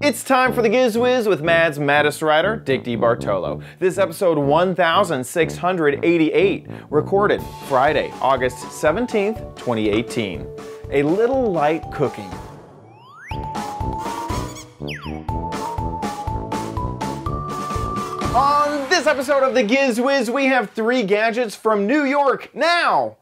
It's time for the Giz Wiz with Mad's maddest writer, Dick DeBartolo. This episode 1688, recorded Friday, August 17th, 2018. A little light cooking. On this episode of the Giz Wiz, we have 3 gadgets from New York now.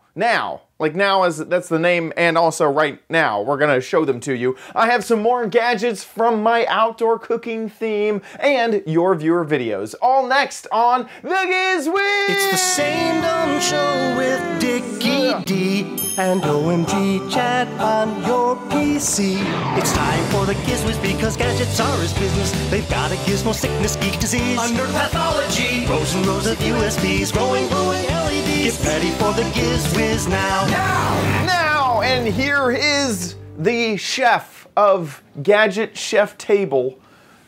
Like now is that's the name, and also right now we're gonna show them to you. I have some more gadgets from my outdoor cooking theme and your viewer videos. All next on the Giz Wiz. It's the same dumb show with Dickie D and OMG chat on your PC. It's time for the Giz Wiz because gadgets are his business. They've got a gizmo sickness, geek disease, under pathology, rows and rows of USBs, glowing LEDs. Get ready for the Giz Wiz now. Now, and here is the chef of Gadget Chef Table,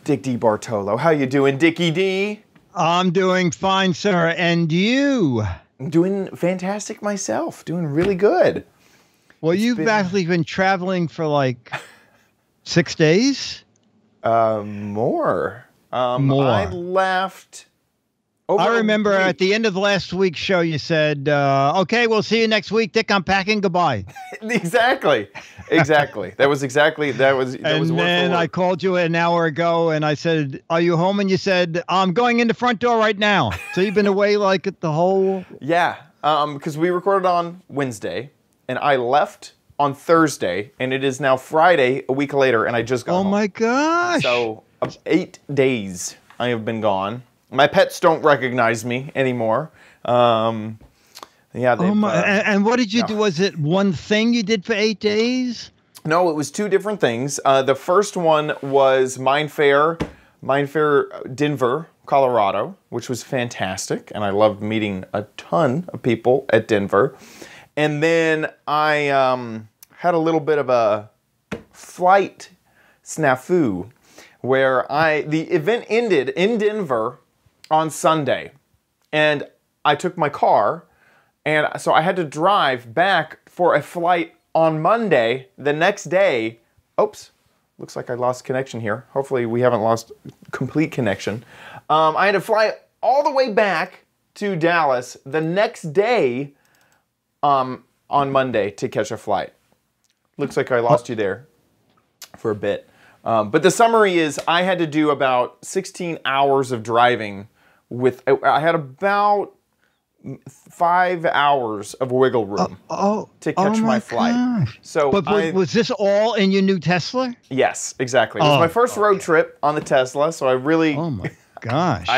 Dick DeBartolo. How you doing, Dickie D? I'm doing fine, sir. And you? I'm doing fantastic myself. Doing really good. Well, you've actually been traveling for like 6 days? More. I left... I remember at the end of the last week's show, you said, okay, we'll see you next week, Dick, I'm packing, goodbye. Exactly. That was And then I called you an hour ago and I said, are you home? And you said, I'm going in the front door right now. So you've been away like the whole... Yeah, because we recorded on Wednesday and I left on Thursday and it is now Friday, a week later, and I just got home. Oh my gosh. So 8 days I have been gone. My pets don't recognize me anymore. Yeah. And what did you do? Was it one thing you did for 8 days? No, it was 2 different things. The first one was Mind Fair Denver, Colorado, which was fantastic, and I loved meeting a ton of people at Denver. And then I had a little bit of a flight snafu, where the event ended in Denver on Sunday, and I took my car, and so I had to drive back for a flight on Monday, the next day. Oops, looks like I lost connection here. Hopefully we haven't lost complete connection. I had to fly all the way back to Dallas the next day on Monday to catch a flight. Looks like I lost you there for a bit. But the summary is I had to do about 16 hours of driving I had about 5 hours of wiggle room to catch my flight. Gosh. So, but was this all in your new Tesla? Yes, exactly. It was my first road trip on the Tesla, so I really... Oh my gosh.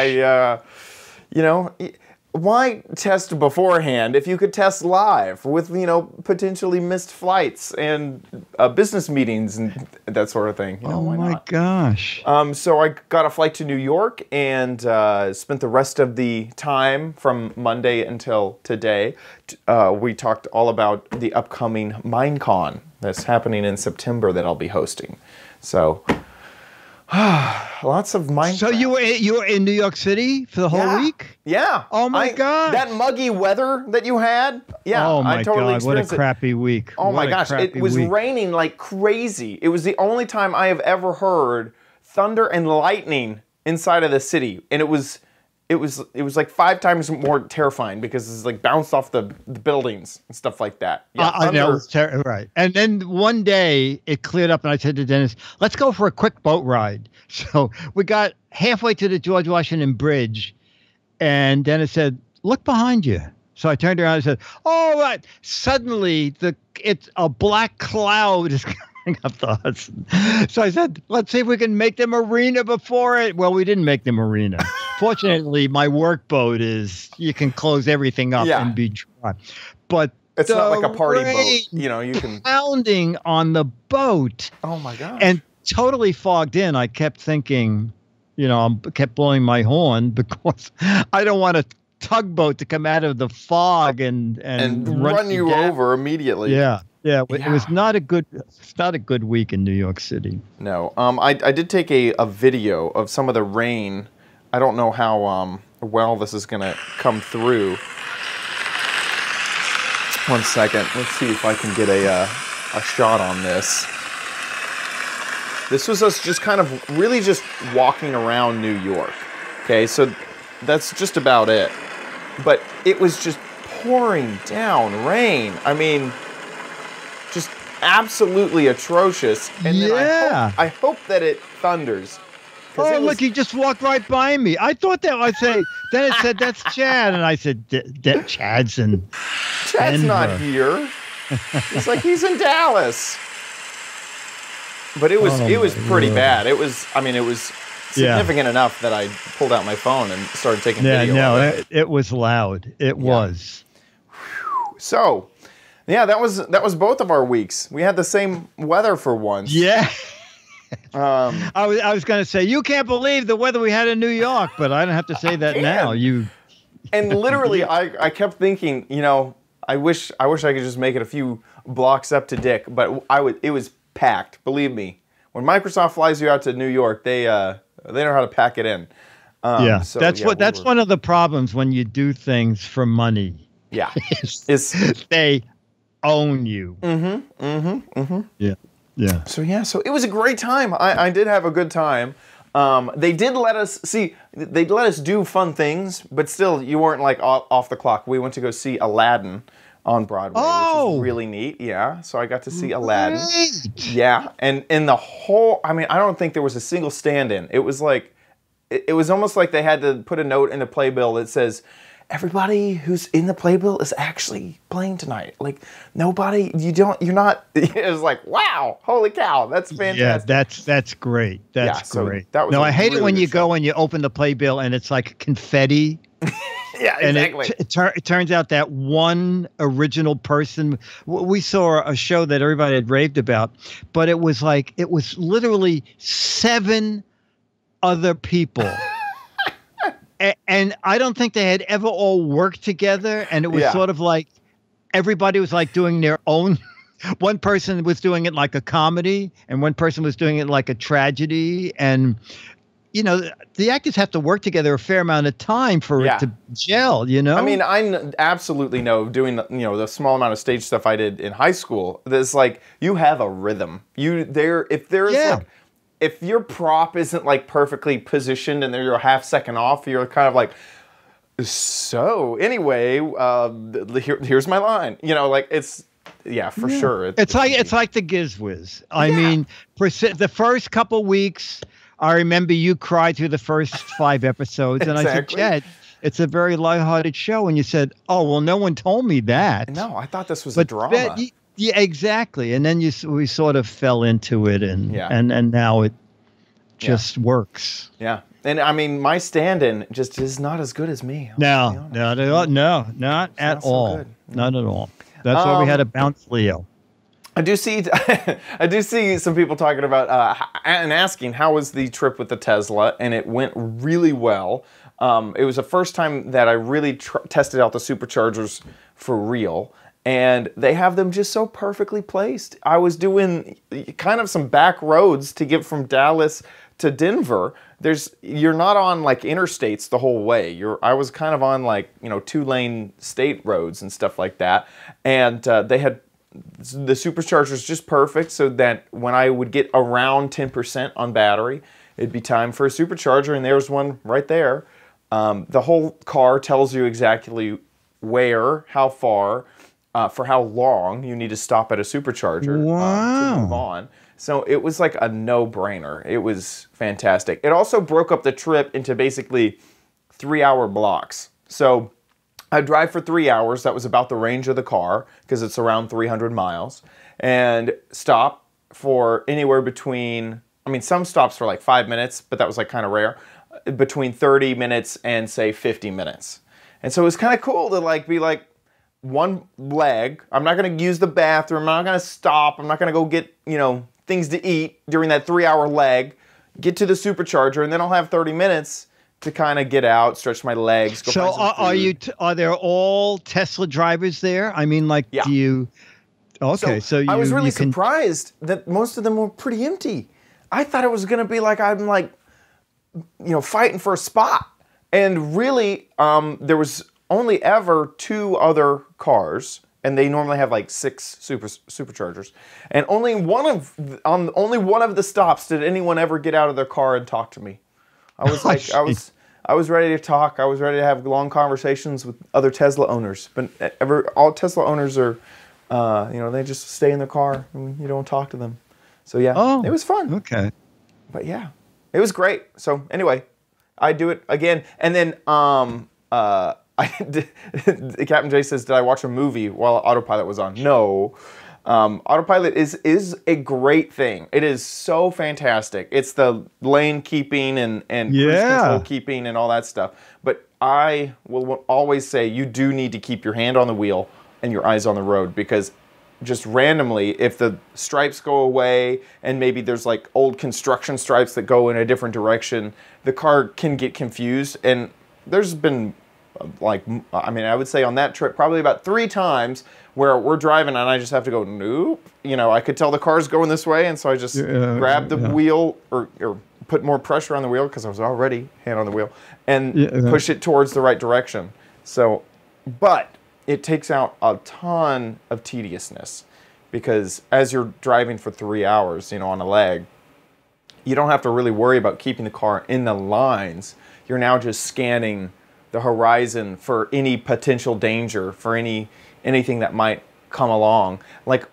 Why test beforehand if you could test live with, potentially missed flights and business meetings and that sort of thing? Oh my gosh. So I got a flight to New York and spent the rest of the time from Monday until today. We talked all about the upcoming Minecon that's happening in September that I'll be hosting. So... lots of Minecraft. So you were in New York City for the whole week? Yeah. Oh my God. That muggy weather that you had. Yeah. Oh my I totally God. What a crappy week. Oh my gosh. It was raining like crazy. It was the only time I have ever heard thunder and lightning inside of the city, and it was like 5 times more terrifying because it's like bounced off the buildings and stuff like that. Yeah, I know, right. And then one day it cleared up and I said to Dennis, let's go for a quick boat ride. So we got halfway to the George Washington Bridge and Dennis said, look behind you. So I turned around and said, all right. Suddenly it's a black cloud is coming up the Hudson. So I said, let's see if we can make the marina before it. Well, we didn't make the marina. Fortunately, my work boat you can close everything up and be dry. But it's not like a party boat. You can... Pounding on the boat. Oh, my gosh. And totally fogged in. I kept thinking, I kept blowing my horn because I don't want a tugboat to come out of the fog and run you over immediately. Yeah. Yeah, it was not a good. It's not a good week in New York City. No, I did take a video of some of the rain. I don't know how well this is gonna come through. 1 second. Let's see if I can get a shot on this. This was us just kind of really just walking around New York. Okay, so that's just about it. But it was just pouring down rain. I mean, just absolutely atrocious. And then I hope that it thunders. Oh, look, he just walked right by me. I thought that I'd say, then it said, that's Chad. And I said, Chad's Chad's not here. It's like he's in Dallas. But it was pretty bad. It was significant enough that I pulled out my phone and started taking video of it. It was loud. It was. So, yeah, that was both of our weeks. We had the same weather for once. Yeah. I was going to say, you can't believe the weather we had in New York, but I don't have to say that now. And literally, I kept thinking, I wish I could just make it a few blocks up to Dick, but it was packed. Believe me, when Microsoft flies you out to New York, they know how to pack it in. That's one of the problems when you do things for money. Yeah, they own you. Yeah. So it was a great time. I did have a good time. They did let us do fun things, but still you weren't like off the clock. We went to go see Aladdin on Broadway, which was really neat. Yeah, so I got to see Aladdin. Yeah, and in the whole, I don't think there was a single stand-in. It was like, it was almost like they had to put a note in the playbill that says, everybody who's in the playbill is actually playing tonight. Like, nobody, you're not, it was like, wow, holy cow, that's fantastic. Yeah, that's great. That's great. I hate it when you go and you open the playbill and it's like confetti. Yeah, exactly. And it turns out that one original person, we saw a show that everybody had raved about, but it was literally 7 other people. And I don't think they had ever all worked together. And it was sort of like everybody was like doing their own. One person was doing it like a comedy and one person was doing it like a tragedy. And, the actors have to work together a fair amount of time for it to gel, I absolutely know doing, the small amount of stage stuff I did in high school, there's like, you have a rhythm. If your prop isn't like perfectly positioned and you're a half second off, you're kind of like, so anyway, here's my line. For sure. It's like the Giz Wiz. I mean, the first couple weeks, I remember you cried through the first 5 episodes, and I said, Chad, it's a very lighthearted show, and you said, oh well, no one told me that. No, I thought this was a drama. Yeah, exactly. And then we sort of fell into it, and now it just works. Yeah. And my stand-in just is not as good as me. No, not at all. Not at all. Not at all. That's why we had to bounce Leo. I do see some people talking about and asking how was the trip with the Tesla, and it went really well. It was the first time that I really tested out the superchargers for real. And they have them just so perfectly placed. I was doing kind of some back roads to get from Dallas to Denver. You're not on like interstates the whole way. I was kind of on like 2-lane state roads and stuff like that. And they had the superchargers just perfect, so that when I would get around 10% on battery, it'd be time for a supercharger, and there's one right there. The whole car tells you exactly where, how far, for how long you need to stop at a supercharger to move on. So it was like a no-brainer. It was fantastic. It also broke up the trip into basically 3-hour blocks. So I'd drive for 3 hours. That was about the range of the car because it's around 300 miles. And stop for anywhere between, some stops for like 5 minutes, but that was like kind of rare, between 30 minutes and say 50 minutes. And so it was kind of cool to like be like, one leg, I'm not going to use the bathroom, I'm not going to stop, I'm not going to go get, things to eat during that 3-hour leg, get to the supercharger, and then I'll have 30 minutes to kind of get out, stretch my legs, go find some food. Are there all Tesla drivers there? Do you... Okay, so I was really surprised that most of them were pretty empty. I thought it was going to be like I'm like, fighting for a spot. And really, there was only ever 2 other cars and they normally have like 6 superchargers. And only one of the stops did anyone ever get out of their car and talk to me. I was like, I was ready to talk. I was ready to have long conversations with other Tesla owners. But all Tesla owners are, they just stay in their car and you don't talk to them. So yeah, it was fun. Okay. But yeah, it was great. So anyway, I do it again. And then Captain J says, did I watch a movie while Autopilot was on? No. Autopilot is a great thing. It is so fantastic. It's the lane keeping and cruise control keeping and all that stuff. But I will always say you do need to keep your hand on the wheel and your eyes on the road, because just randomly, if the stripes go away and maybe there's like old construction stripes that go in a different direction, the car can get confused. And there's been I would say on that trip probably about 3 times where we're driving and I just have to go, nope. I could tell the car's going this way, and so I just grab the wheel or put more pressure on the wheel because I was already hand on the wheel and push it towards the right direction. So, but it takes out a ton of tediousness, because as you're driving for 3 hours, on a leg, you don't have to really worry about keeping the car in the lines. You're now just scanning the horizon for any potential danger, for anything that might come along. Like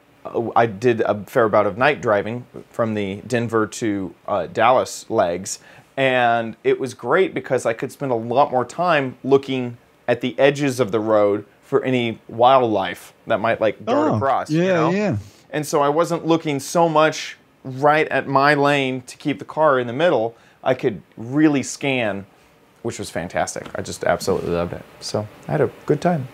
I did a fair bout of night driving from the Denver to Dallas legs, and it was great because I could spend a lot more time looking at the edges of the road for any wildlife that might dart across. Yeah. And so I wasn't looking so much right at my lane to keep the car in the middle. I could really scan, which was fantastic. I just absolutely loved it. So I had a good time.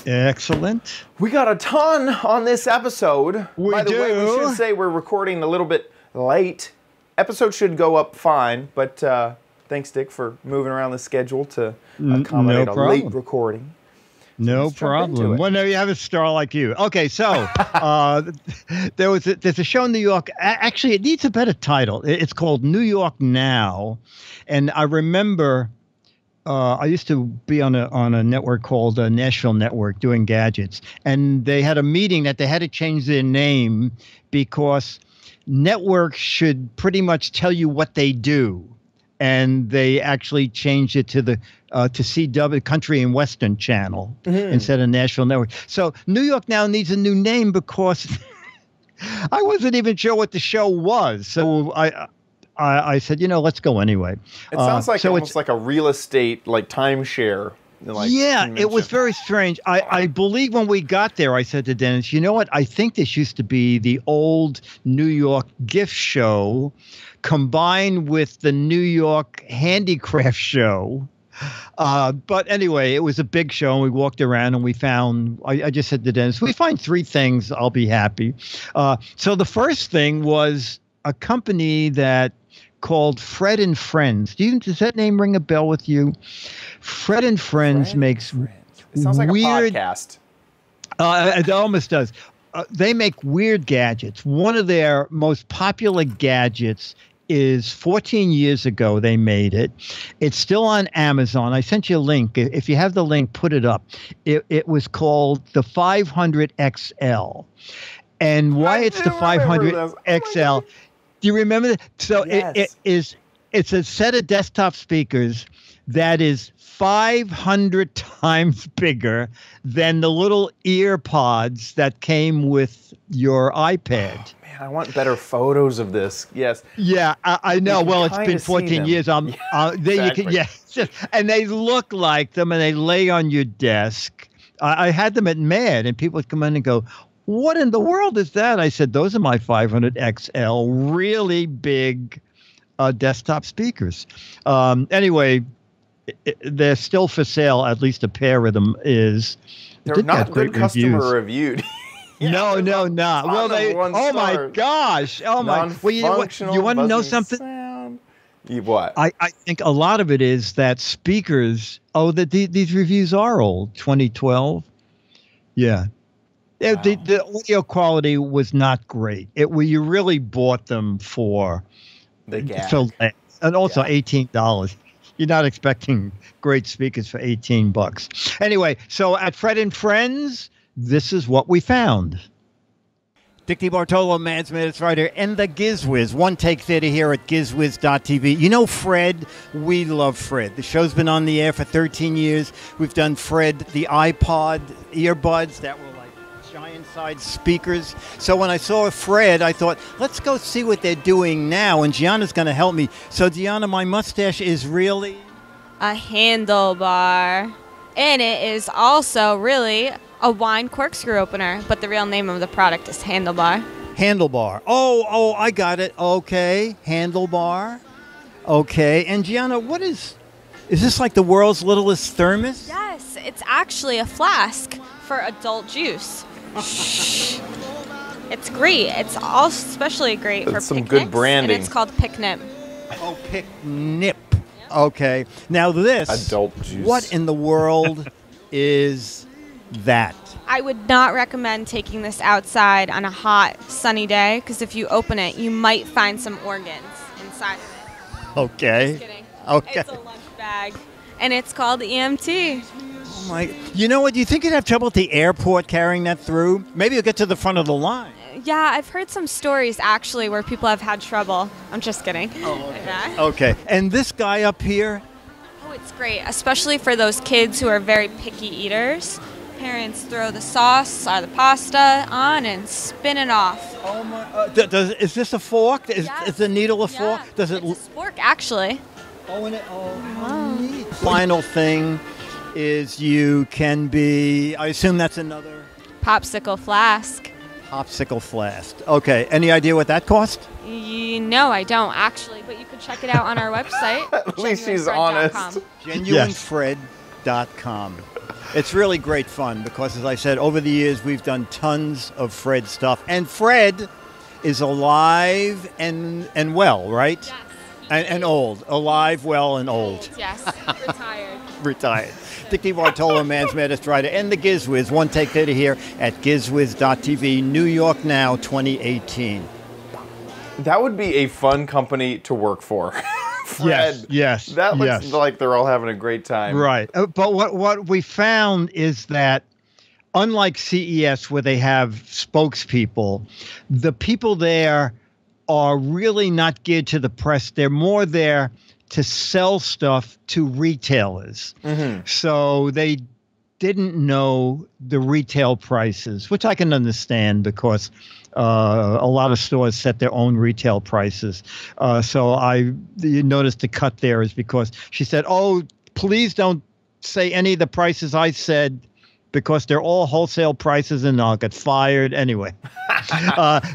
Excellent. We got a ton on this episode. By the way, we should say we're recording a little bit late. Episode should go up fine, but thanks, Dick, for moving around the schedule to accommodate a late recording. No problem. Well, no, you have a star like you. Okay, so there's a show in New York. Actually, it needs a better title. It's called New York Now, and I remember I used to be on a network called Nashville Network doing gadgets, and they had a meeting that they had to change their name because networks should pretty much tell you what they do. And they actually changed it to the to CW Country and Western Channel instead of Nashville Network. So New York Now needs a new name because I wasn't even sure what the show was. So I said, let's go anyway. It sounds like almost like a real estate timeshare. It was very strange. I believe when we got there, I said to Dennis, you know what? I think this used to be the old New York gift show combined with the New York handicraft show. But anyway, it was a big show, and we walked around and we found, I just said to Dennis, we find 3 things, I'll be happy. So the first thing was a company that called Fred and Friends. Does that name ring a bell with you? Fred and Friends makes It sounds like weird, a podcast. It almost does. They make weird gadgets. One of their most popular gadgets is 14 years ago they made it. It's still on Amazon. I sent you a link. If you have the link, put it up. It was called the 500 XL. And why it's the 500 XL? Do you remember that? So yes. It's a set of desktop speakers that is 500 times bigger than the little ear pods that came with your iPad. Oh, man, I want better photos of this. Yes. Yeah, I know. Well, it's been 14 years. Exactly. And they look like them, and they lay on your desk. I had them at MAD, and people would come in and go, what in the world is that? I said, those are my 500 XL, really big desktop speakers. Anyway, they're still for sale. At least a pair of them is. They're not good customer reviewed. No, not. Well, my gosh. Oh, my. Well, you want to know something? What? I think a lot of it is that speakers, these reviews are old, 2012. Yeah. Wow. The audio quality was not great. You really bought them for and also $18. You're not expecting great speakers for $18. Anyway, so at Fred and Friends, this is what we found. Dick DiBartolo, Man's Minutes Writer, and the Giz Wiz. One Take Theater here at gizwiz.tv. You know Fred? We love Fred. The show's been on the air for 13 years. We've done Fred, the iPod earbuds that were like giant-sized speakers. So when I saw Fred, I thought, let's go see what they're doing now. And Gianna's going to help me. So, Gianna, my mustache is really... a handlebar. And it is also really a wine corkscrew opener, but the real name of the product is Handlebar. Handlebar. Oh, I got it. Okay, handlebar. Okay, and Gianna, is this like the world's littlest thermos? Yes, it's actually a flask for adult juice. It's great. It's all especially great for some picnics, good branding. and it's called Picnip. Oh, Picnip. Okay, now this. Adult juice. What in the world is that? I would not recommend taking this outside on a hot, sunny day, because if you open it, you might find some organs inside of it. Okay. Just kidding. Okay. It's a lunch bag, and it's called EMT. Oh my! You know what? Do you think you'd have trouble at the airport carrying that through? Maybe you'll get to the front of the line. Yeah, I've heard some stories, actually, where people have had trouble. I'm just kidding. Oh, okay. Yeah. Okay. And this guy up here? Oh, it's great, especially for those kids who are very picky eaters. Parents throw the sauce or the pasta on and spin it off. Oh my! Is this a fork? Is the needle a fork? Does it? It's a fork, actually. Oh, and how neat! Final thing is you can be. I assume that's another Popsicle flask. popsicle flask. Okay. Any idea what that cost? No, I don't, actually, but you could check it out on our website. At least she's honest. Genuinefred.com. It's really great fun because, as I said, over the years we've done tons of Fred stuff, and Fred is alive and well, right? Yes. And old, alive, well, and old. Yes, retired. Retired. Dick DiBartolo, Man's Maddest Writer, and the Giz Wiz. One Take Theater here at gizwiz.tv, New York Now, 2018. That would be a fun company to work for. Fred. Yes. That looks like they're all having a great time. Right. But what we found is that unlike CES, where they have spokespeople, the people there are really not geared to the press. They're more there to sell stuff to retailers. Mm-hmm. So they didn't know the retail prices, which I can understand because a lot of stores set their own retail prices. So you notice the cut there is because she said, oh, please don't say any of the prices I said because they're all wholesale prices and I'll get fired anyway.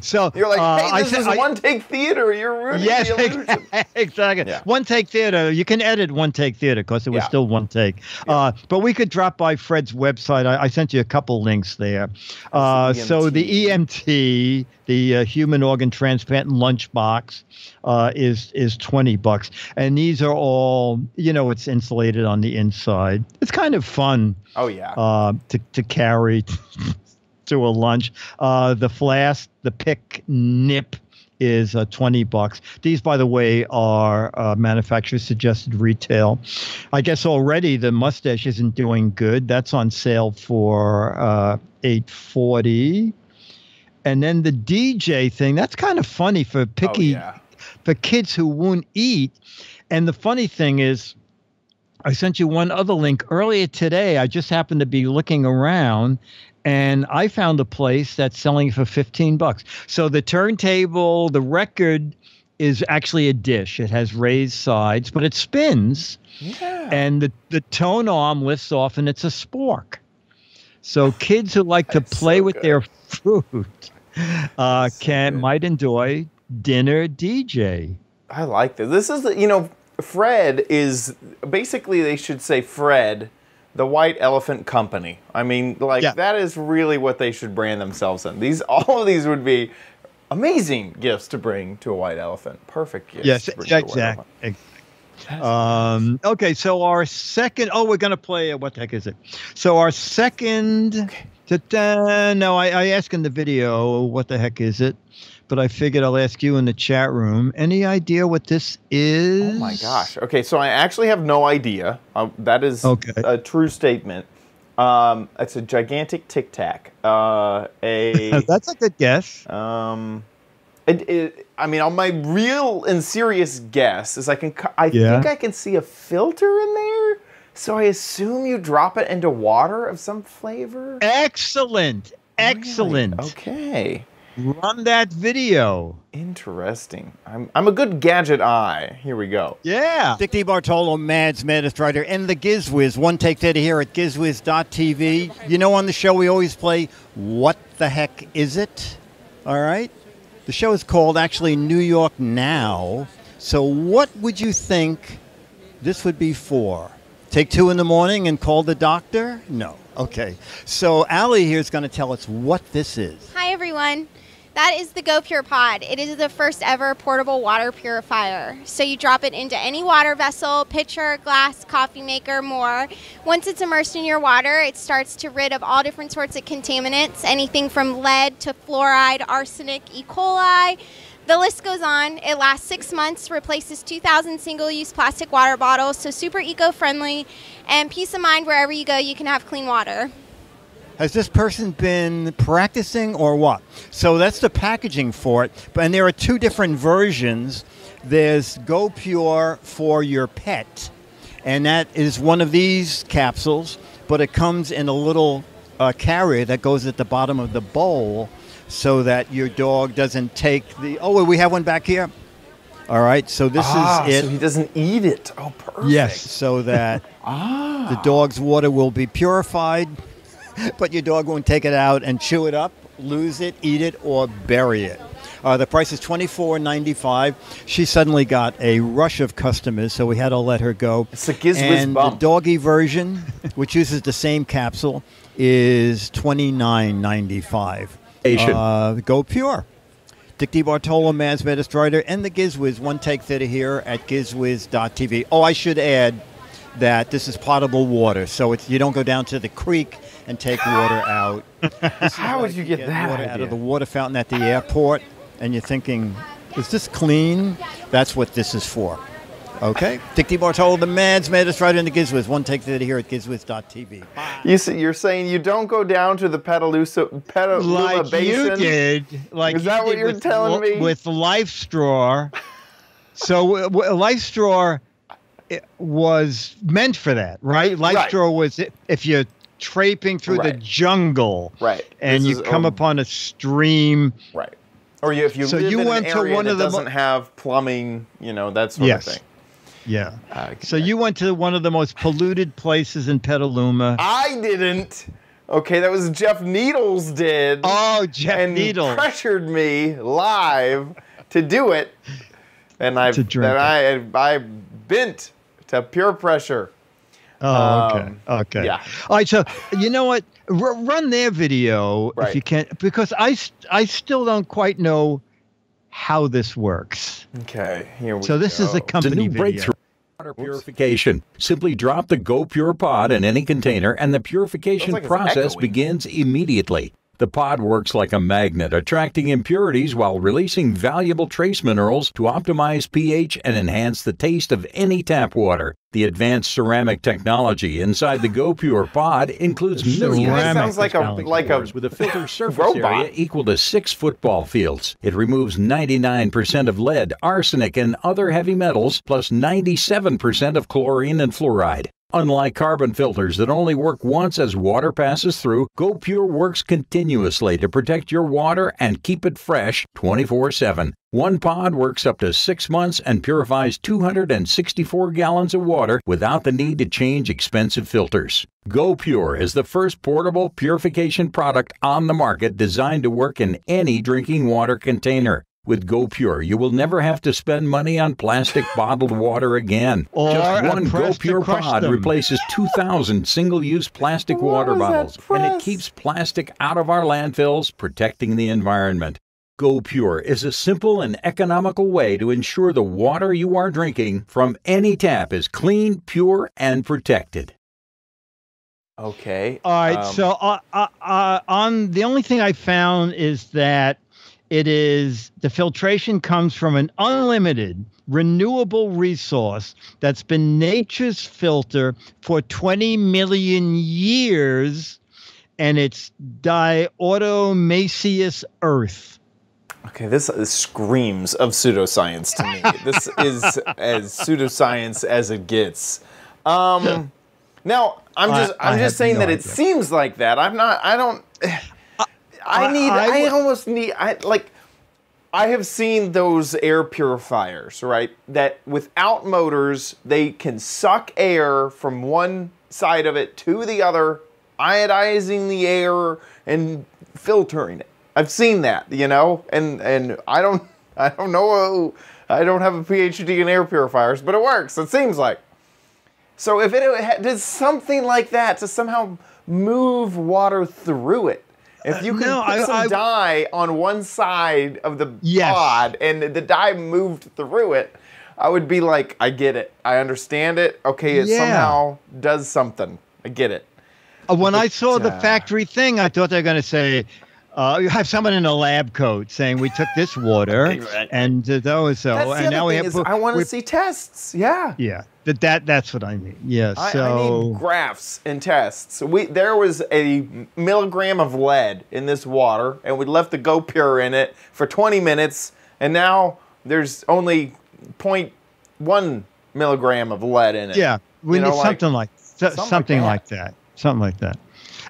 So you're like, hey, this is One Take Theater. You're ruining the illusion. Exactly. Yeah. One Take Theater. You can edit One Take Theater because it was still one take. Yeah. But we could drop by Fred's website. I sent you a couple links there. So the EMT, the human organ transplant lunchbox, is $20, and these are all, it's insulated on the inside. It's kind of fun. Oh yeah. To carry to a lunch. The flask, the pick nip, is $20. These, by the way, are manufacturer suggested retail. I guess already the mustache isn't doing good. That's on sale for $8.40. And then the DJ thing, that's kind of funny for for kids who won't eat. And the funny thing is, I sent you one other link earlier today. I just happened to be looking around, and I found a place that's selling for $15. So the turntable, the record is actually a dish. It has raised sides, but it spins. Yeah. And the tone arm lifts off, and it's a spork. So kids who like to play with their fruit might enjoy dinner DJ. I like this. This is, Fred is, basically they should say Fred, the White Elephant Company. I mean, that is really what they should brand themselves in. All of these would be amazing gifts to bring to a white elephant. Perfect gifts. Yes, exactly. Okay, so our second, we're going to play, what the heck is it? So our second, I asked in the video, what the heck is it? But I figured I'll ask you in the chat room. Any idea what this is? Oh my gosh. Okay, so I actually have no idea. That is a true statement. It's a gigantic Tic Tac. That's a good guess. I mean, on my real and serious guess is I think I can see a filter in there. So I assume you drop it into water of some flavor. Excellent. Excellent. Really? Okay. Run that video. Interesting. I'm a good gadget eye. Here we go. Yeah. Dick DeBartolo, Mads, Maddest Writer, and the Giz Wiz. One take data here at gizwiz.tv. You know, on the show we always play What the Heck Is It? All right? The show is called actually New York Now. So what would you think this would be for? Take 2 in the morning and call the doctor? No. Okay. So Allie here is going to tell us what this is. Hi, everyone. That is the Go Pure Pod. It is the first ever portable water purifier. So you drop it into any water vessel, pitcher, glass, coffee maker, more. Once it's immersed in your water, it starts to rid of all different sorts of contaminants, anything from lead to fluoride, arsenic, E. coli. The list goes on. It lasts 6 months, replaces 2,000 single-use plastic water bottles, so super eco-friendly, and peace of mind wherever you go, you can have clean water. Has this person been practicing or what? So that's the packaging for it. And there are 2 different versions. There's Go Pure for your pet, and that is one of these capsules, but it comes in a little carrier that goes at the bottom of the bowl so that your dog doesn't take the... Oh, we have one back here. All right, so this is it. So he doesn't eat it. Oh, perfect. Yes, so that the dog's water will be purified, but your dog won't take it out and chew it up, lose it, eat it, or bury it. The price is $24.95. She suddenly got a rush of customers, so we had to let her go. It's a Giz Wiz bump. The doggy version, which uses the same capsule, is $29.95. Go Pure. Dick DeBartolo, Mads, Maddest Writer, and the Giz Wiz. One take theater here at gizwiz.tv. Oh, I should add that this is potable water, so you don't go down to the creek and take water out. How would you get that water idea? out of the water fountain at the airport, and you're thinking, is this clean? That's what this is for. Okay? Dick DeBartolo, the Mads, Maddest Writer, and the Giz Wiz. One take theater here at gizwiz.tv. You're saying you don't go down to the Petaluma Like Basin? you did. Like Is that you what did you're with telling me? With Life Straw. So Life Straw was meant for that, right? Life Straw was if you're traipsing through the jungle, and you come upon a stream, or if you live in an area that doesn't the have plumbing, that sort of thing. Yeah. So you went to one of the most polluted places in Petaluma. I didn't. Okay, that was Jeff Needles did. Oh, Jeff Needles pressured me live to do it, and I bent to pure pressure. Oh, okay. Yeah. All right. So you know what? Run their video if you can, because I still don't quite know how this works. Okay. Here we go. So this is a company new breakthrough. Water purification. Simply drop the Go Pure pod in any container and the purification process begins immediately. The pod works like a magnet, attracting impurities while releasing valuable trace minerals to optimize pH and enhance the taste of any tap water. The advanced ceramic technology inside the Go Pure pod includes millions of sounds like a with a filter surface area equal to 6 football fields. It removes 99% of lead, arsenic, and other heavy metals, plus 97% of chlorine and fluoride. Unlike carbon filters that only work once as water passes through, Go Pure works continuously to protect your water and keep it fresh 24/7. One pod works up to 6 months and purifies 264 gallons of water without the need to change expensive filters. Go Pure is the first portable purification product on the market designed to work in any drinking water container. With Go Pure, you will never have to spend money on plastic bottled water again. Just one Go Pure pod replaces 2,000 single-use plastic water bottles, and it keeps plastic out of our landfills, protecting the environment. Go Pure is a simple and economical way to ensure the water you are drinking from any tap is clean, pure, and protected. Okay. All right. So on the only thing I found is that the filtration comes from an unlimited renewable resource that's been nature's filter for 20 million years, and it's diautomaceous earth. Okay, this screams of pseudoscience to me. This is as pseudoscience as it gets. Now, I'm just saying that it seems like that. I have seen those air purifiers, right? That without motors, they can suck air from one side of it to the other, iodizing the air and filtering it. I've seen that, you know, and I don't know. I don't have a PhD in air purifiers, but it works. It seems like. So if it did something like that to somehow move water through it, if you could put some dye on one side of the pod and the dye moved through it, I would be like, I get it. I understand it. Okay, it somehow does something. I get it. When I saw the factory thing, I thought they were going to say, you have someone in a lab coat saying we took this water and those. And now we have. I want to see tests. Yeah. Yeah. That's what I mean. Yeah. I need graphs and tests. There was a milligram of lead in this water, and we left the GoPure in it for 20 minutes, and now there's only 0.1 milligram of lead in it. Yeah. We need something like that. Something like that.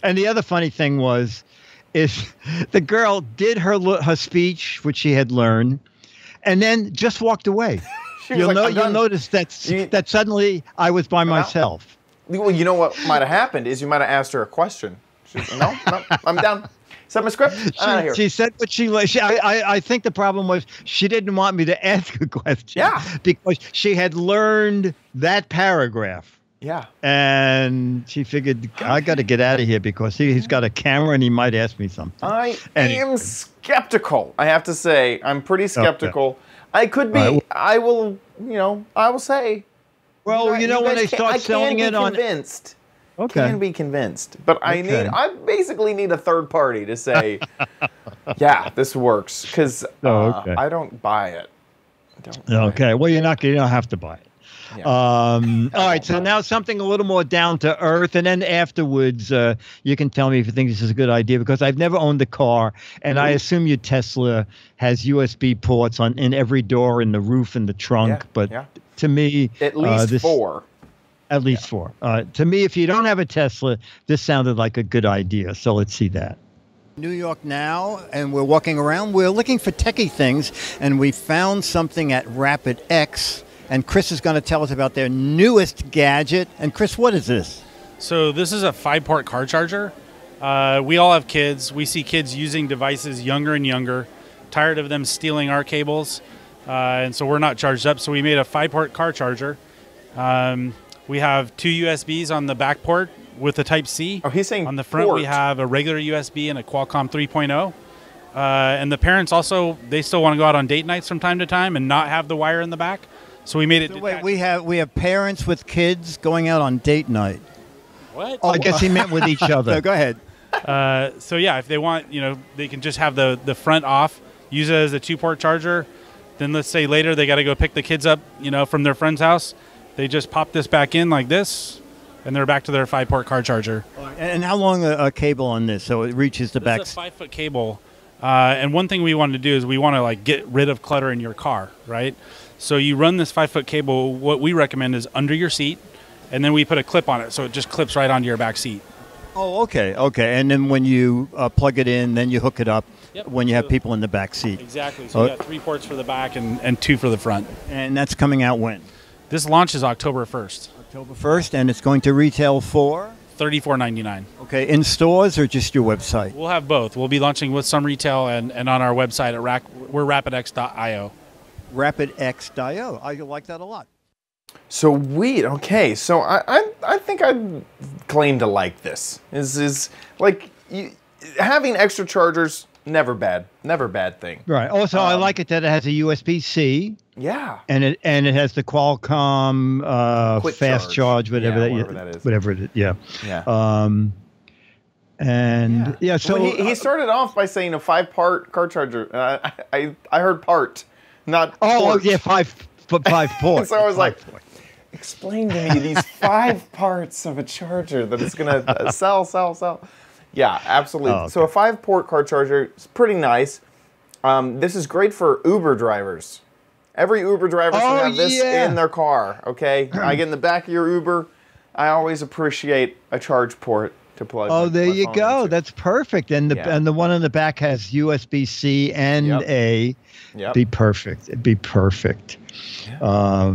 And the other funny thing is the girl did her speech, which she had learned, and then just walked away. You'll notice that suddenly I was by myself. Well, you know what might have happened is you might have asked her a question. She's like, no, I'm done. Is that my script? She said what I think the problem was she didn't want me to ask a question. Yeah. Because she had learned that paragraph. Yeah. And she figured, I got to get out of here because he's got a camera and he might ask me something. I am skeptical, I have to say. I'm pretty skeptical. Okay. I could be. Right. I will say. Well, when they start selling it on. Convinced. Okay. Can be convinced. But I basically need a third party to say, yeah, this works. Because I don't buy it. Okay. Well, you don't have to buy it. Yeah. All right, so now something a little more down to earth, and then afterwards you can tell me if you think this is a good idea, because I've never owned a car, and I assume your Tesla has USB ports in every door, in the roof, and the trunk, but to me... At least four. At least four. To me, if you don't have a Tesla, this sounded like a good idea, so let's see that. New York now, and we're walking around. We're looking for techie things, and we found something at Rapid X. And Chris is going to tell us about their newest gadget. And Chris, what is this? So this is a 5-port car charger. We all have kids. We see kids using devices younger and younger, tired of them stealing our cables. And so we're not charged up. So we made a 5-port car charger. We have 2 USBs on the back port with a Type-C. Oh, he's saying on the front we have a regular USB and a Qualcomm 3.0. And the parents also, they still want to go out on date nights from time to time and not have the wire in the back. So we made it. So wait, we have parents with kids going out on date night. What? Oh, I guess he meant with each other. No, go ahead. So yeah, if they want, they can just have the front off, use it as a 2-port charger. Then let's say later they got to go pick the kids up, from their friend's house. They just pop this back in like this, and they're back to their 5-port car charger. And how long a cable on this so it reaches the back? This is a 5-foot cable. And one thing we wanted to do is we want to get rid of clutter in your car, right? So you run this 5-foot cable. What we recommend is under your seat, and then we put a clip on it, so it just clips right onto your back seat. Oh, okay. And then when you plug it in, then you hook it up when you have people in the back seat. Exactly. So you got 3 ports for the back and 2 for the front. And that's coming out when? This launches October 1st. October 1st, and it's going to retail for? $34.99. Okay, in stores or just your website? We'll have both. We'll be launching with some retail and on our website at we're rapidx.io. rapidx.io. I like that a lot. So weed. Okay, so I think I'd claim to like this. Is like having extra chargers. Never bad thing. Right. Also, I like it that it has a USB-C. Yeah. And it has the Qualcomm fast charge, whatever that is. Whatever it is. Yeah. Yeah. So he started off by saying a 5-part car charger. I heard part, not. Oh yeah, 5 5 ports. So I was like, explain to me these 5 parts of a charger that it's going to sell. Yeah, absolutely. Oh, okay. So a 5-port car charger is pretty nice. This is great for Uber drivers. Every Uber driver should have this in their car, okay? I get in the back of your Uber. I always appreciate a charge port to plug. Oh, there you go. Into. That's perfect. And the one on the back has USB-C and A. Yep. Be perfect. It'd be perfect. Yeah.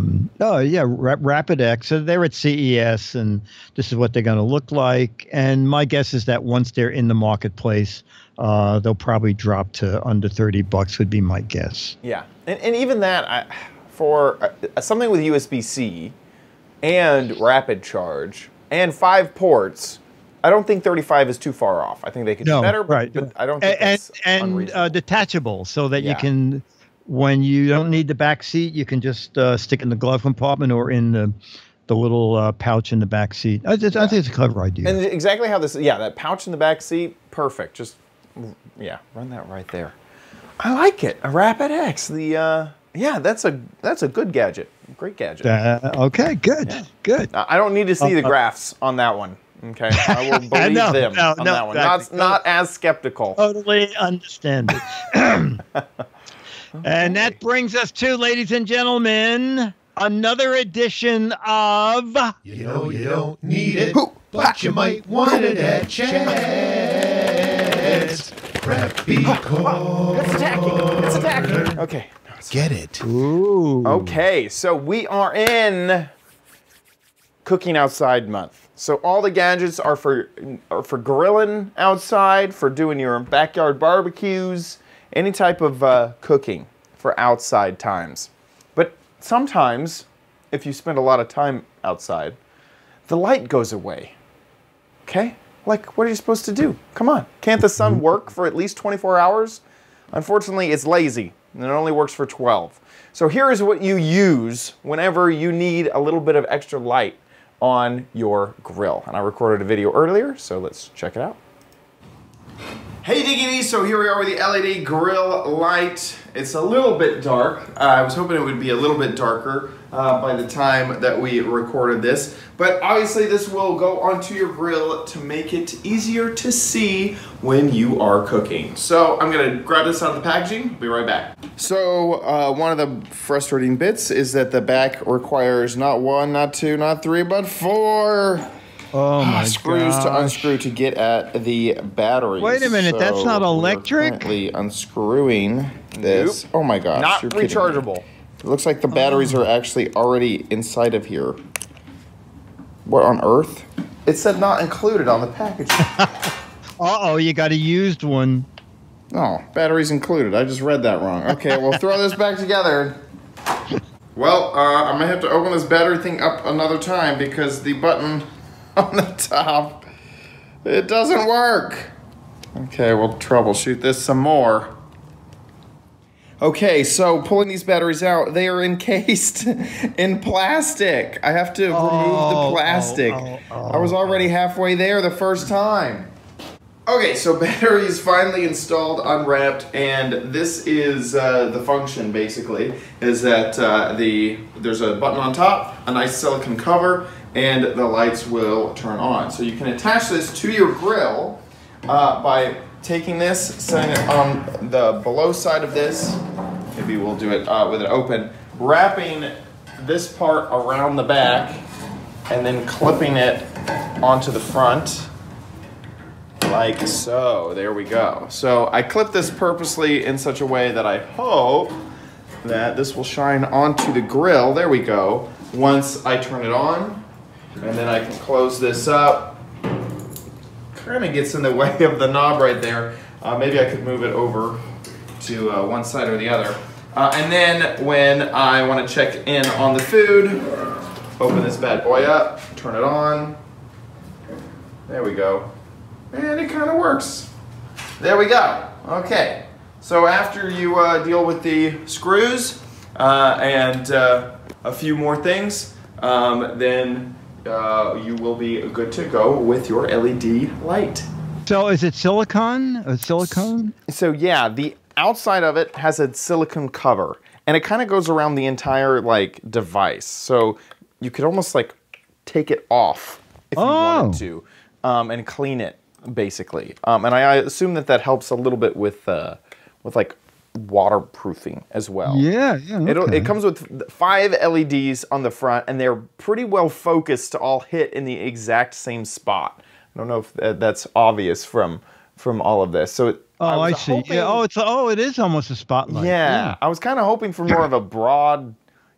Rapid X. So they're at CES, and this is what they're going to look like. And my guess is that once they're in the marketplace, they'll probably drop to under $30. Would be my guess. Yeah, and even that for something with USB-C and rapid charge and 5 ports. I don't think 35 is too far off. I think they could do better, but I don't think that's unreasonable. Detachable, so that you can, when you don't need the back seat, you can just stick in the glove compartment or in the little pouch in the back seat. I think it's a clever idea. And exactly how this, that pouch in the back seat, perfect. Just, run that right there. I like it. A Rapid X. That's a good gadget. Great gadget. Okay, good. I don't need to see the graphs on that one. Okay, I will believe them on that one. Not as skeptical. Totally understand it. And that brings us to, ladies and gentlemen, another edition of... You know you don't need it, but you might want it at Chad's Crappy Corner. It's attacking. Okay. Get it. Ooh. Okay, so we are in Cooking Outside Month. So all the gadgets are for grilling outside, for doing your backyard barbecues, any type of cooking for outside times. But sometimes, if you spend a lot of time outside, the light goes away. Okay? Like, what are you supposed to do? Come on. Can't the sun work for at least 24 hours? Unfortunately, it's lazy, and it only works for 12. So here is what you use whenever you need a little bit of extra light on your grill. And I recorded a video earlier, so let's check it out. Hey Diggity, so here we are with the LED grill light. It's a little bit dark. I was hoping it would be a little bit darker by the time that we recorded this. But obviously this will go onto your grill to make it easier to see when you are cooking. So I'm gonna grab this out of the packaging, be right back. So one of the frustrating bits is that the back requires not 1, not 2, not 3, but 4 screws to unscrew to get at the batteries. Wait a minute, that's not electric? Currently unscrewing this. Nope. Oh my gosh. Not rechargeable. It looks like the batteries are actually already inside of here. What on earth? It said not included on the package. Uh-oh, you got a used one. No, batteries included. I just read that wrong. Okay, we'll throw this back together. Well, I'm gonna have to open this battery thing up another time because the button on the top, it doesn't work. Okay, we'll troubleshoot this some more. Okay, so pulling these batteries out, they are encased in plastic. I have to remove the plastic. I was already halfway there the first time. Okay, so battery is finally installed, unwrapped, and this is the function basically, is that there's a button on top, a nice silicone cover, and the lights will turn on. So you can attach this to your grill by taking this, setting it on the below side of this, maybe we'll do it with it open, wrapping this part around the back, and then clipping it onto the front, like so. There we go. So I clipped this purposely in such a way that I hope that this will shine onto the grill, there we go, once I turn it on. And then I can close this up. Kind of gets in the way of the knob right there. Maybe I could move it over to one side or the other. And then when I want to check in on the food, open this bad boy up, turn it on. There we go. And it kind of works. There we go. Okay. So after you deal with the screws and a few more things, then you will be good to go with your LED light. So is it silicone? Silicone? So yeah, the outside of it has a silicone cover. and it kind of goes around the entire like device. So you could almost like take it off if you wanted to, and clean it basically. And I assume that helps a little bit with like waterproofing as well. Yeah, okay. It comes with 5 LEDs on the front, and they're pretty well focused to all hit in the exact same spot. I don't know if that's obvious from all of this. So I see. Hoping, yeah. It is almost a spotlight. Yeah, I was kind of hoping for more of a broad,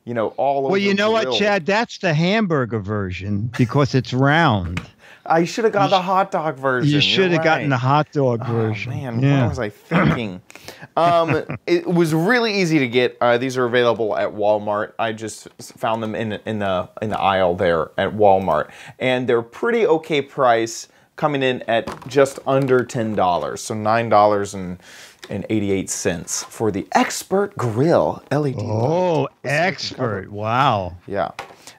all over. Well, you know grill. what, Chad? That's the hamburger version because it's round. I should have got the hot dog version. You should have gotten the hot dog version. Man, what was I thinking? It was really easy to get. These are available at Walmart. I just found them in the aisle there at Walmart, and they're pretty okay price, coming in at just under $10. So $9.88 for the Expert Grill LED. Oh, Expert! Wow. Yeah.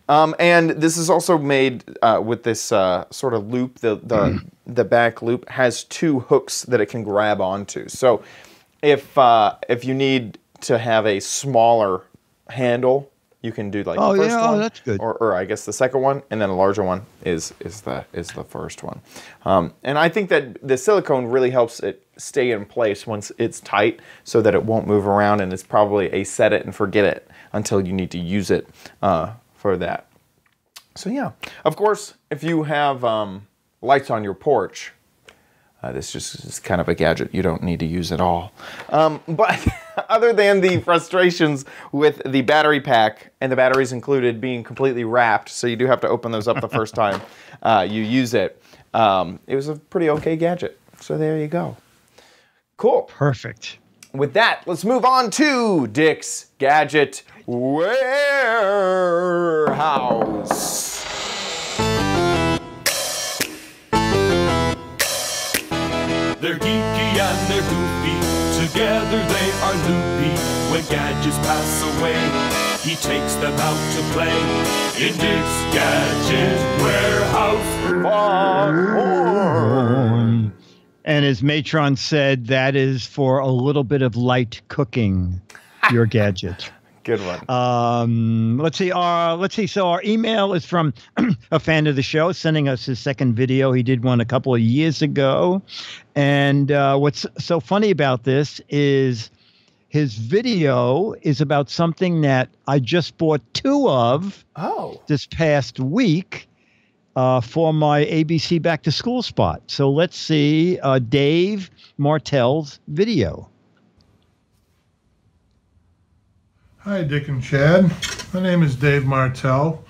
And this is also made with this sort of loop. The back loop has 2 hooks that it can grab onto. So if you need to have a smaller handle, you can do like the first one. Oh, that's good. Or I guess the second one, and then a larger one is the first one. And I think that the silicone really helps it stay in place once it's tight, so that it won't move around, and it's probably a set it and forget it until you need to use it for that. So yeah, of course, if you have lights on your porch, this just is kind of a gadget you don't need to use at all. But other than the frustrations with the battery pack and the batteries included being completely wrapped, so you do have to open those up the first time you use it, it was a pretty okay gadget. So there you go. Cool. Perfect. With that, let's move on to Dick's Gadget Warehouse. They're geeky and they're goofy, together they are loopy. When gadgets pass away, he takes them out to play in Dick's Gadget Warehouse. And as Matron said, that is for a little bit of light cooking, your gadget. Good one. Let's see. So our email is from a fan of the show, sending us his second video. He did one a couple of years ago. And what's so funny about this is his video is about something that I just bought 2 of this past week. For my ABC Back to School spot. So let's see Dave Martell's video. Hi, Dick and Chad. My name is Dave Martell,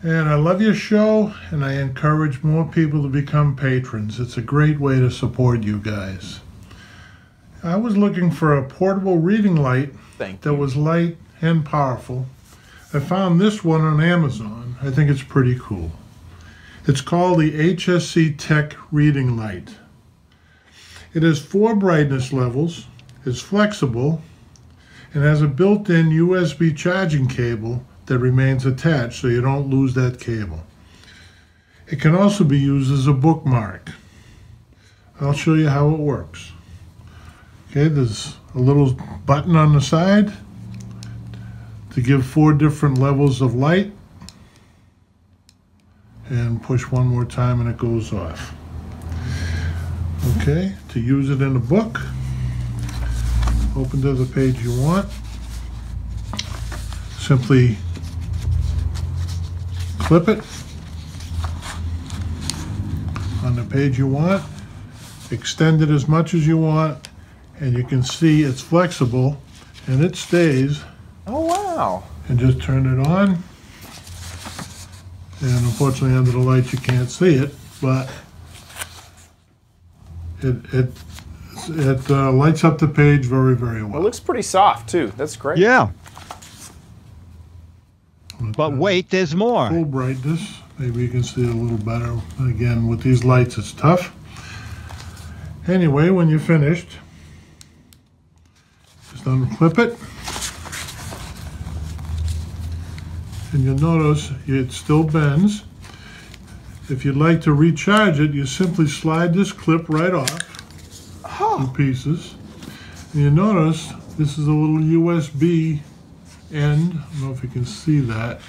and I love your show, and I encourage more people to become patrons. It's a great way to support you guys. I was looking for a portable reading light that was light and powerful. I found this one on Amazon. I think it's pretty cool. It's called the HSC Tech Reading Light. It has 4 brightness levels, is flexible, and has a built-in USB charging cable that remains attached so you don't lose that cable. It can also be used as a bookmark. I'll show you how it works. Okay, there's a little button on the side to give 4 different levels of light. And push one more time and it goes off. Okay, to use it in a book, open to the page you want. Simply clip it on the page you want, extend it as much as you want, and you can see it's flexible and it stays. Oh wow. And just turn it on. And unfortunately, under the light, you can't see it, but it lights up the page very, very well. It looks pretty soft too. That's great. Yeah. But wait, there's more. Full brightness. Maybe you can see it a little better. Again, with these lights, it's tough. Anyway, when you're finished, just unclip it. And you'll notice it still bends. If you'd like to recharge it, you simply slide this clip right off in pieces. And you notice this is a little USB end. I don't know if you can see that.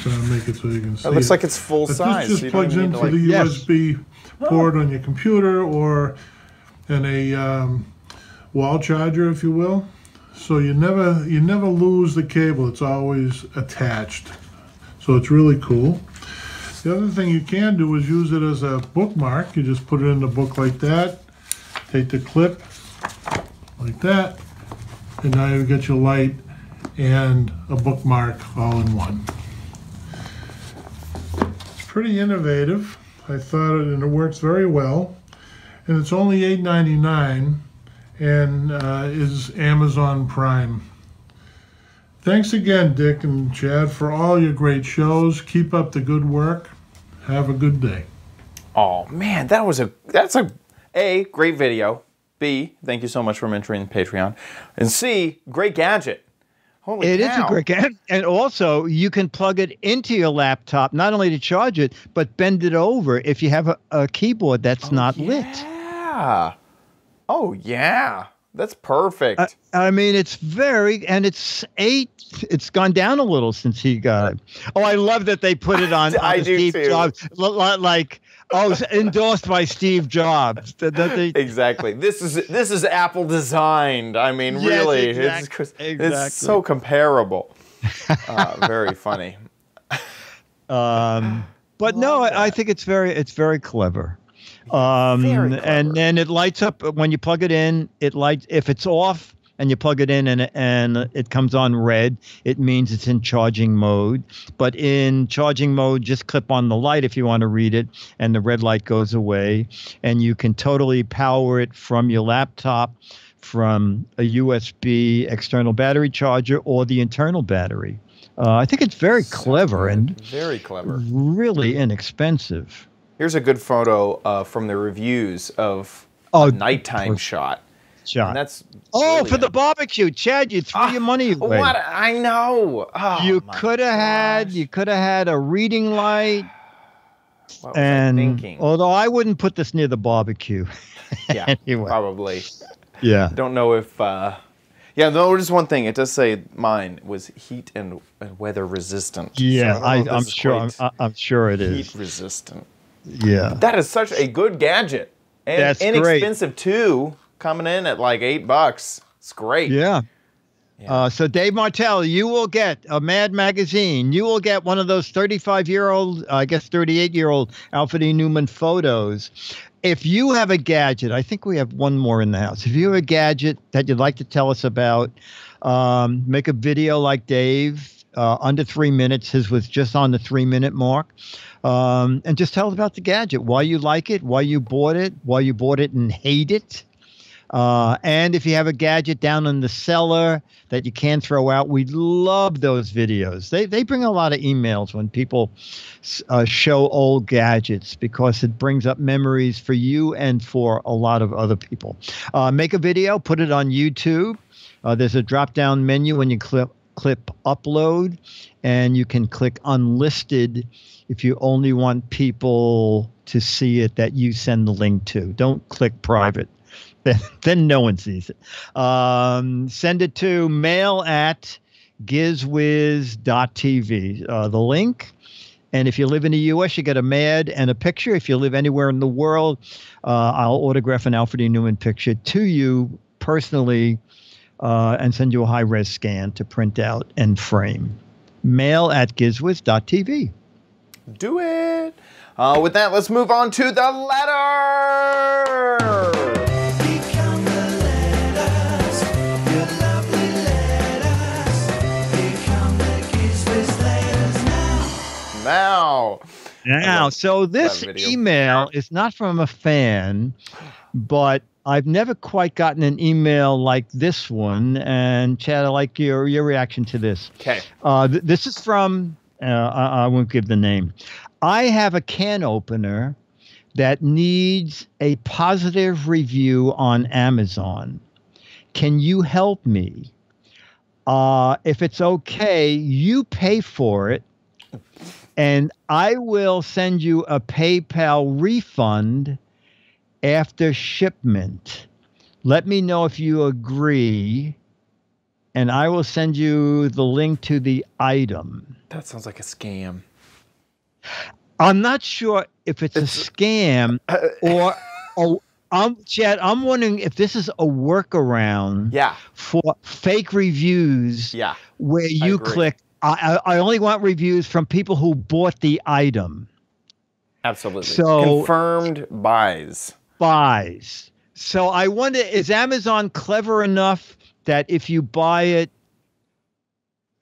Trying to make it so you can see It looks like it's full size. This just plugs into the USB port on your computer or in a wall charger, if you will. So you never lose the cable. It's always attached. So it's really cool. The other thing you can do is use it as a bookmark. You just put it in the book like that. Take the clip like that, and now you get your light and a bookmark all in one. It's pretty innovative. I thought it, and it works very well. And it's only $8.99 and is Amazon Prime. Thanks again, Dick and Chad, for all your great shows. Keep up the good work. Have a good day. Oh man, that's a great video. B, thank you so much for mentoring Patreon. And C, great gadget. Holy cow. It is a great gadget. And also, you can plug it into your laptop, not only to charge it, but bend it over if you have a keyboard that's not lit. Yeah. Oh, yeah. That's perfect. I mean, it's it's gone down a little since he got it. Oh, I love that they put it on Steve Jobs. Like, endorsed by Steve Jobs. Exactly. This is Apple designed. I mean, yes, really, exactly. It's so comparable. Very funny. But no, I think it's very clever. Very clever. And then it lights up when you plug it in. It lights if it's off and you plug it in and it comes on red. It means it's in charging mode. But in charging mode, just clip on the light if you want to read it, and the red light goes away. And you can totally power it from your laptop, from a USB external battery charger, or the internal battery. I think it's very clever and very clever, really inexpensive. Here's a good photo from the reviews of a nighttime shot. And that's for the barbecue, Chad. You threw your money away. What? I know. Oh, you could have had a reading light. What was I thinking? Although I wouldn't put this near the barbecue. Yeah, anyway. Probably. Yeah. Don't know if. Yeah, no, just one thing. It does say mine was heat and weather resistant. Yeah, so I'm sure it is. Heat resistant. Yeah. That is such a good gadget. And that's inexpensive too. Coming in at like $8. It's great. Yeah. So Dave Martell, you will get a Mad magazine. You will get one of those 35-year-old, I guess 38-year-old Alfred E. Newman photos. If you have a gadget, I think we have one more in the house. If you have a gadget that you'd like to tell us about, make a video like Dave, under 3 minutes. His was just on the 3-minute mark. And just tell us about the gadget, why you like it, why you bought it and hate it. And if you have a gadget down in the cellar that you can't throw out, we love those videos. They bring a lot of emails when people show old gadgets, because it brings up memories for you and for a lot of other people. Make a video, put it on YouTube. There's a drop-down menu when you clip upload, and you can click unlisted if you only want people to see it that you send the link to. Don't click private. Then no one sees it. Send it to mail@gizwiz.tv. The link. And if you live in the U.S., you get a Mad and a picture. If you live anywhere in the world, I'll autograph an Alfred E. Newman picture to you personally and send you a high-res scan to print out and frame. mail@gizwiz.tv. Do it. With that, let's move on to the letter. Now, so this email is not from a fan, but I've never quite gotten an email like this one. And Chad, I like your reaction to this. Okay. This is from, I won't give the name. I have a can opener that needs a positive review on Amazon. Can you help me? If it's okay, you pay for it, and I will send you a PayPal refund after shipment. Let me know if you agree. and I will send you the link to the item. That sounds like a scam. I'm not sure if it's a scam or Chad, I'm wondering if this is a workaround for fake reviews where you click, I only want reviews from people who bought the item. Absolutely. So, confirmed buys. So I wonder, is Amazon clever enough that if you buy it,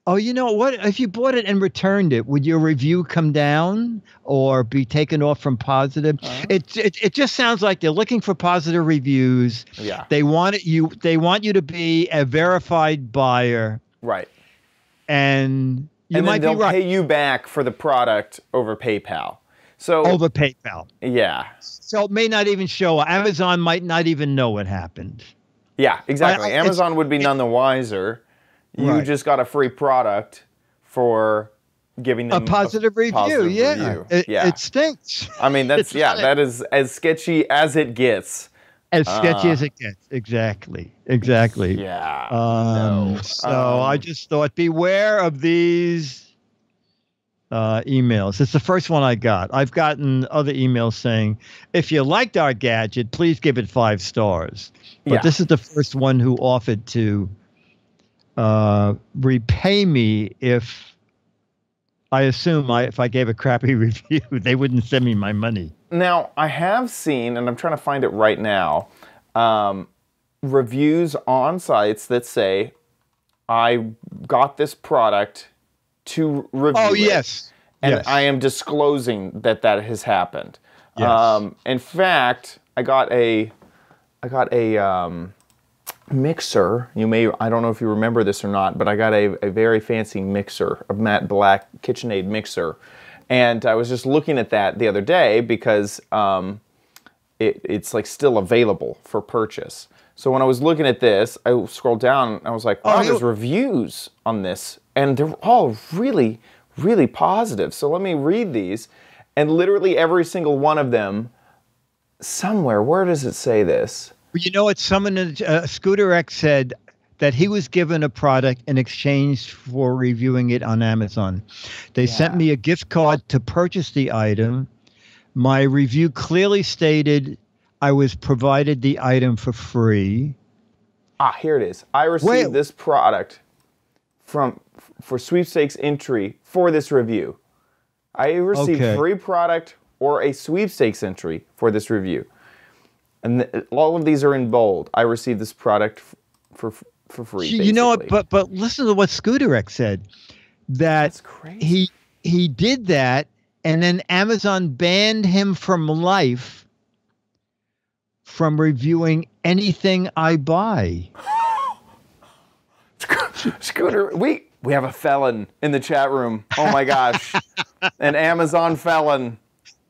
oh, you know what? If you bought it and returned it, would your review come down or be taken off from positive? It just sounds like they're looking for positive reviews. Yeah. They want you to be a verified buyer. Right. And you might be right. They'll pay you back for the product over PayPal. So over PayPal. Yeah. So it may not even show. Amazon might not even know what happened. Yeah, exactly. Amazon would be none the wiser. You just got a free product for giving them a positive review. It stinks. I mean, that is as sketchy as it gets. As sketchy as it gets. Exactly. Yeah. So I just thought, beware of these emails. It's the first one I got. I've gotten other emails saying, if you liked our gadget, please give it 5 stars. But this is the first one who offered to repay me if I assume if I gave a crappy review, they wouldn't send me my money. Now, I have seen, and I'm trying to find it right now, reviews on sites that say, I got this product to review it. And I am disclosing that has happened. In fact, I got a mixer. I don't know if you remember this or not, but I got a very fancy mixer, a matte black KitchenAid mixer. And I was just looking at that the other day because it's like still available for purchase. So when I was looking at this, I scrolled down and I was like, wow, there's reviews on this. And they're all really, really positive. So let me read these. And literally every single one of them, somewhere, where does it say this? You know what? Someone, Scooter X said that he was given a product in exchange for reviewing it on Amazon. They sent me a gift card to purchase the item. My review clearly stated I was provided the item for free. Here it is. I received this product for sweepstakes entry for this review. I received free product or a sweepstakes entry for this review. And all of these are in bold. I received this product for free, basically. You know what? But listen to what Scooter X said. That's crazy. He did that, and then Amazon banned him from life from reviewing anything I buy. Scooter, we have a felon in the chat room. Oh my gosh. An Amazon felon.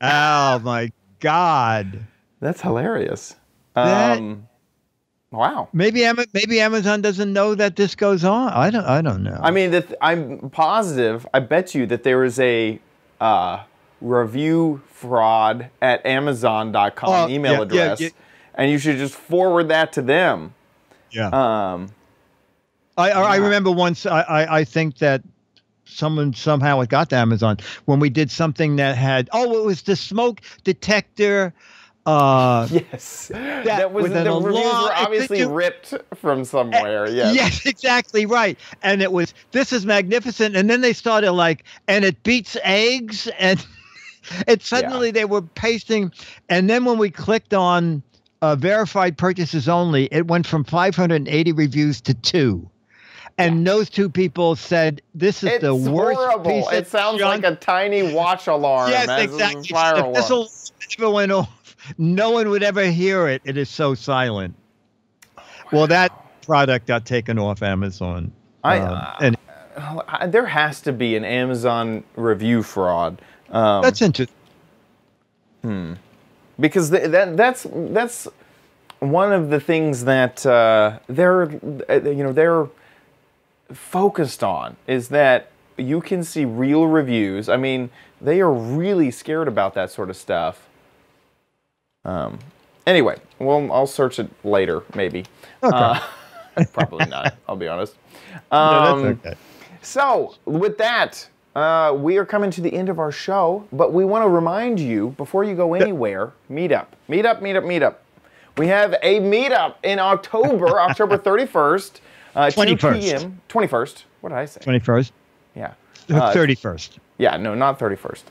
Oh my God. That's hilarious. Wow. Maybe Amazon doesn't know that this goes on. I don't know. I mean, I'm positive. I bet you that there is a review fraud at Amazon.com email address, and you should just forward that to them. Yeah. I remember once. I think that someone somehow it got to Amazon when we did something that had. Oh, it was the smoke detector. Yes, that was the reviews were obviously ripped from somewhere. Yes, exactly right. And it was, this is magnificent. And then they started like, and it beats eggs, and suddenly they were pasting. And then when we clicked on verified purchases only, it went from 580 reviews to 2. And those 2 people said, "This is the worst piece of It sounds like a tiny watch alarm. Yes, exactly. If this ever went off, no one would ever hear it. It is so silent." Well, that product got taken off Amazon. And there has to be an Amazon review fraud. That's interesting. Because that's one of the things that they're focused on, is that you can see real reviews. I mean, they are really scared about that sort of stuff. Anyway, well, I'll search it later, maybe. Okay. Probably not, I'll be honest. No, that's okay. So, with that, we are coming to the end of our show, but we want to remind you, before you go anywhere, meetup. We have a meetup in October, October 31st. 21st. 2 p.m. 21st. What did I say? 21st. Yeah. 31st. Yeah, no, not 31st.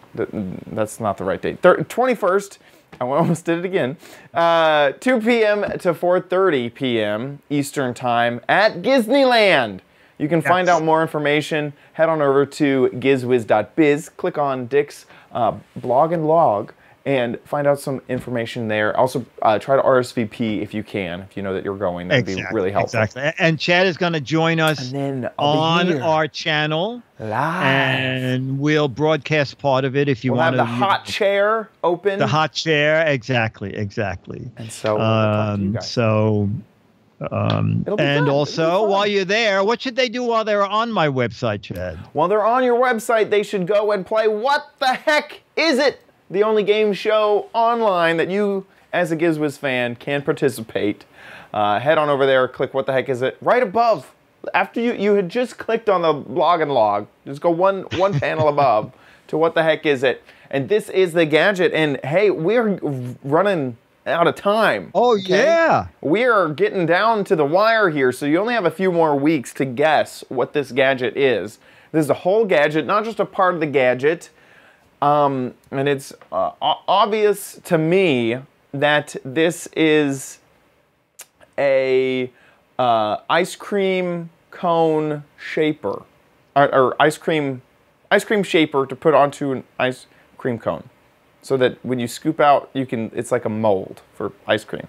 That's not the right date. 21st. I almost did it again. 2 p.m. to 4:30 p.m. Eastern Time at Disneyland. You can find out more information. Head on over to gizwiz.biz. Click on Dick's blog and log and find out some information there. Also, try to RSVP if you can, if you know that you're going. That would be really helpful. Exactly. And Chad is going to join us on our channel. Live. And we'll broadcast part of it if you want to. We'll have the hot chair open. The hot chair, exactly. And so we'll talk to you guys. And also, while you're there, what should they do while they're on my website, Chad? While they're on your website, they should go and play What the Heck Is It? The only game show online that you, as a Giz Wiz fan, can participate. Head on over there, click What the Heck Is It? Right above. After you had just clicked on the blog and log, just go one panel above to What the Heck Is It? And this is the gadget. And hey, we're running out of time. Oh, yeah. We are getting down to the wire here, so you only have a few more weeks to guess what this gadget is. This is a whole gadget, not just a part of the gadget. And it's obvious to me that this is a ice cream cone shaper, or ice cream shaper to put onto an ice cream cone, so that when you scoop out, it's like a mold for ice cream.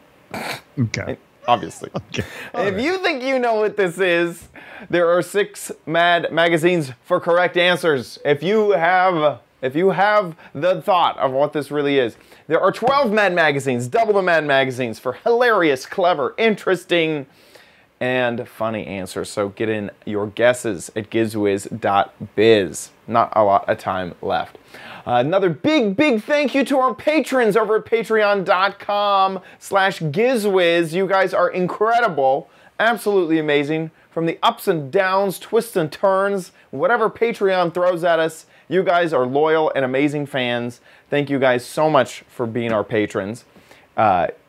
Okay. Obviously. Okay. If you think you know what this is, there are 6 Mad magazines for correct answers. If you have the thought of what this really is, there are 12 Mad magazines, double the Mad magazines for hilarious, clever, interesting, and funny answers. So get in your guesses at gizwiz.biz. Not a lot of time left. Another big thank you to our patrons over at patreon.com/GizWiz. You guys are incredible, absolutely amazing. From the ups and downs, twists and turns, whatever Patreon throws at us, you guys are loyal and amazing fans. Thank you guys so much for being our patrons.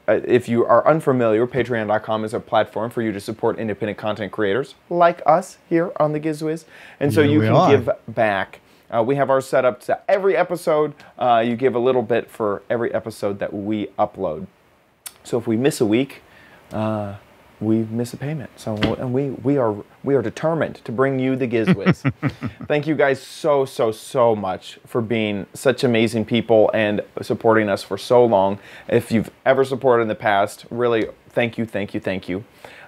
If you are unfamiliar, patreon.com is a platform for you to support independent content creators like us here on the Giz Wiz. And so you can give back. We have ours set up to every episode. You give a little bit for every episode that we upload. So if we miss a week, we miss a payment. So and we are determined to bring you the Giz Wiz. Thank you guys so much for being such amazing people and supporting us for so long. If you've ever supported in the past, really thank you.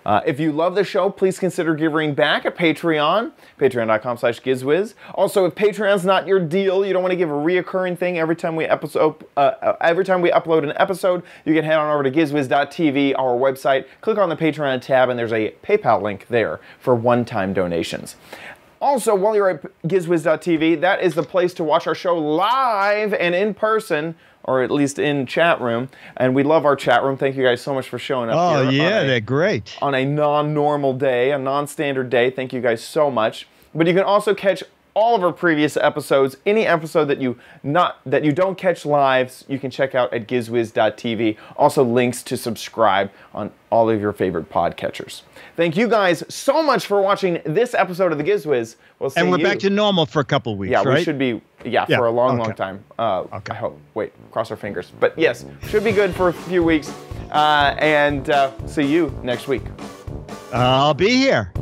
If you love the show, please consider giving back at Patreon, patreon.com/GizWiz. Also, if Patreon's not your deal, you don't want to give a reoccurring thing every time we upload an episode, you can head on over to gizwiz.tv, our website, click on the Patreon tab, and there's a PayPal link there for one-time donations. Also, while you're at gizwiz.tv, that is the place to watch our show live and in person, or at least in chat room. And we love our chat room. Thank you guys so much for showing up here. Oh, yeah, they're great. On a non-normal day, a non-standard day. Thank you guys so much. But you can also catch all of our previous episodes. Any episode that you don't catch live, you can check out at gizwiz.tv. Also links to subscribe on all of your favorite podcatchers. Thank you guys so much for watching this episode of the Giz Wiz. We'll see you. And we're back to normal for a couple weeks, right? Yeah, we should be, for a long time. I hope. Wait, cross our fingers. But yes, should be good for a few weeks. And see you next week. I'll be here.